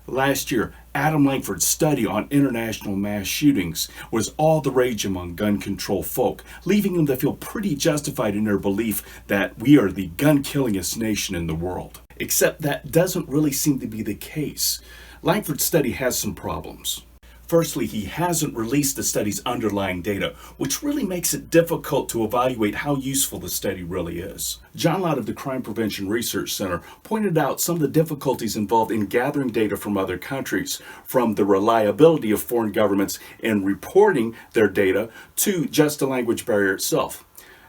Last year, Adam Lankford's study on international mass shootings was all the rage among gun control folk, leaving them to feel pretty justified in their belief that we are the gun-killingest nation in the world. Except that doesn't really seem to be the case. Lankford's study has some problems. Firstly, he hasn't released the study's underlying data, which really makes it difficult to evaluate how useful the study really is. John Lott of the Crime Prevention Research Center pointed out some of the difficulties involved in gathering data from other countries, from the reliability of foreign governments in reporting their data to just the language barrier itself.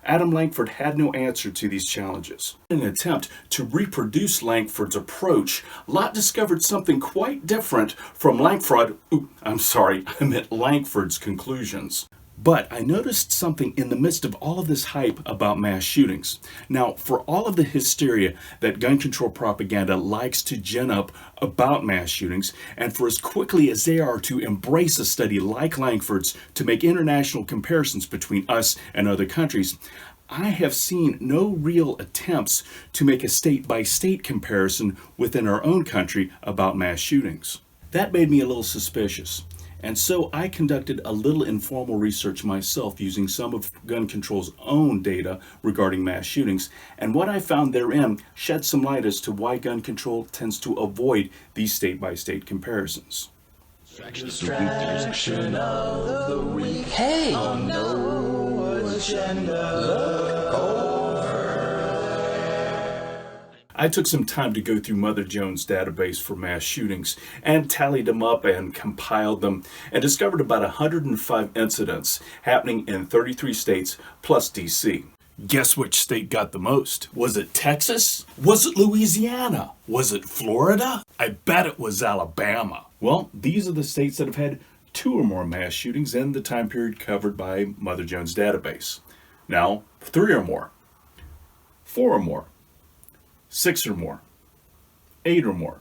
Adam Lankford had no answer to these challenges. In an attempt to reproduce Lankford's approach, Lott discovered something quite different from Lankford's conclusions. But I noticed something in the midst of all of this hype about mass shootings. Now, for all of the hysteria that gun control propaganda likes to gin up about mass shootings, and for as quickly as they are to embrace a study like Lankford's to make international comparisons between us and other countries, I have seen no real attempts to make a state-by-state comparison within our own country about mass shootings. That made me a little suspicious. And so I conducted a little informal research myself using some of gun control's own data regarding mass shootings, and what I found therein shed some light as to why gun control tends to avoid these state-by-state comparisons. Distraction of the week. Hey! On no agenda. Look over. I took some time to go through Mother Jones' database for mass shootings and tallied them up and compiled them and discovered about 105 incidents happening in 33 states plus DC. Guess which state got the most? Was it Texas? Was it Louisiana? Was it Florida? I bet it was Alabama. Well, these are the states that have had 2 or more mass shootings in the time period covered by Mother Jones' database. Now, 3 or more, 4 or more, 6 or more, 8 or more,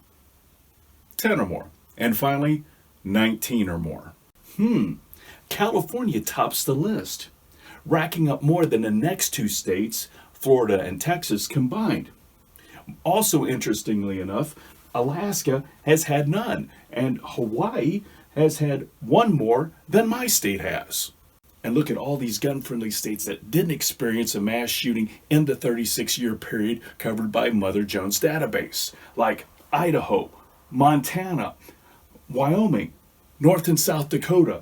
10 or more, and finally, 19 or more. California tops the list, racking up more than the next 2 states, Florida and Texas, combined. Also, interestingly enough, Alaska has had none, and Hawaii has had 1 more than my state has. And look at all these gun-friendly states that didn't experience a mass shooting in the 36-year period covered by Mother Jones' database, like Idaho, Montana, Wyoming, North and South Dakota,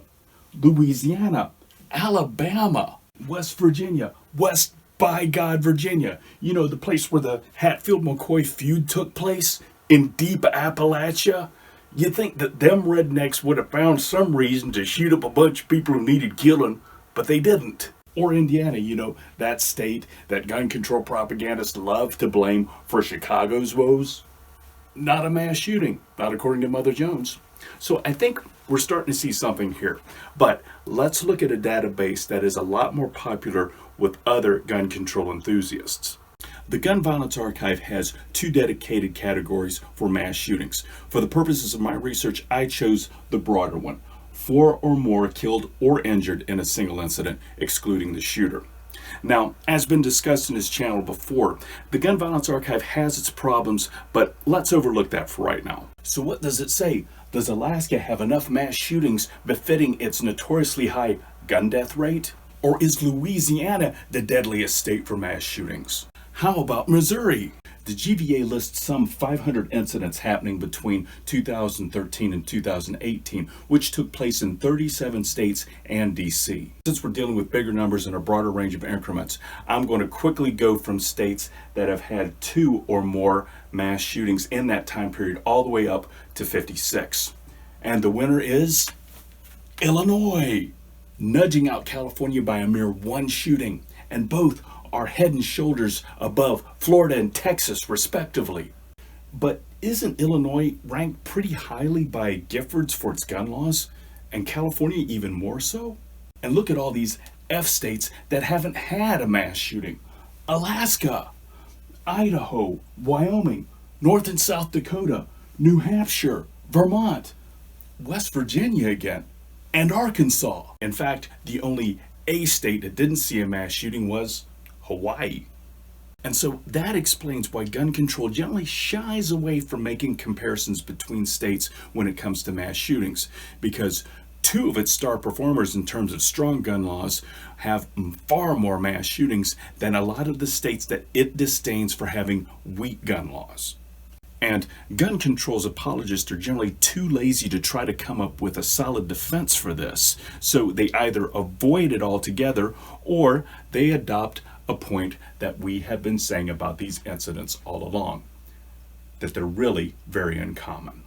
Louisiana, Alabama, West Virginia, West by God, Virginia. You know, the place where the Hatfield-McCoy feud took place in deep Appalachia. You'd think that them rednecks would have found some reason to shoot up a bunch of people who needed killing, but they didn't. Or Indiana, you know, that state that gun control propagandists love to blame for Chicago's woes. Not a mass shooting, not according to Mother Jones. So I think we're starting to see something here. But let's look at a database that is a lot more popular with other gun control enthusiasts. The Gun Violence Archive has 2 dedicated categories for mass shootings. For the purposes of my research, I chose the broader one: 4 or more killed or injured in a single incident, excluding the shooter. Now, as been discussed in this channel before, the Gun Violence Archive has its problems, but let's overlook that for right now. So what does it say? Does Alaska have enough mass shootings befitting its notoriously high gun death rate? Or is Louisiana the deadliest state for mass shootings? How about Missouri? The GVA lists some 500 incidents happening between 2013 and 2018, which took place in 37 states and DC. Since we're dealing with bigger numbers and a broader range of increments, I'm going to quickly go from states that have had 2 or more mass shootings in that time period all the way up to 56. And the winner is Illinois, nudging out California by a mere 1 shooting, and both are head and shoulders above Florida and Texas, respectively. But isn't Illinois ranked pretty highly by Giffords for its gun laws, and California even more so? And look at all these F states that haven't had a mass shooting: Alaska, Idaho, Wyoming, North and South Dakota, New Hampshire, Vermont, West Virginia again, and Arkansas. In fact, the only A state that didn't see a mass shooting was Hawaii. And so that explains why gun control generally shies away from making comparisons between states when it comes to mass shootings, because two of its star performers in terms of strong gun laws have far more mass shootings than a lot of the states that it disdains for having weak gun laws. And gun control's apologists are generally too lazy to try to come up with a solid defense for this, so they either avoid it altogether or they adopt a point that we have been saying about these incidents all along, that they're really very uncommon.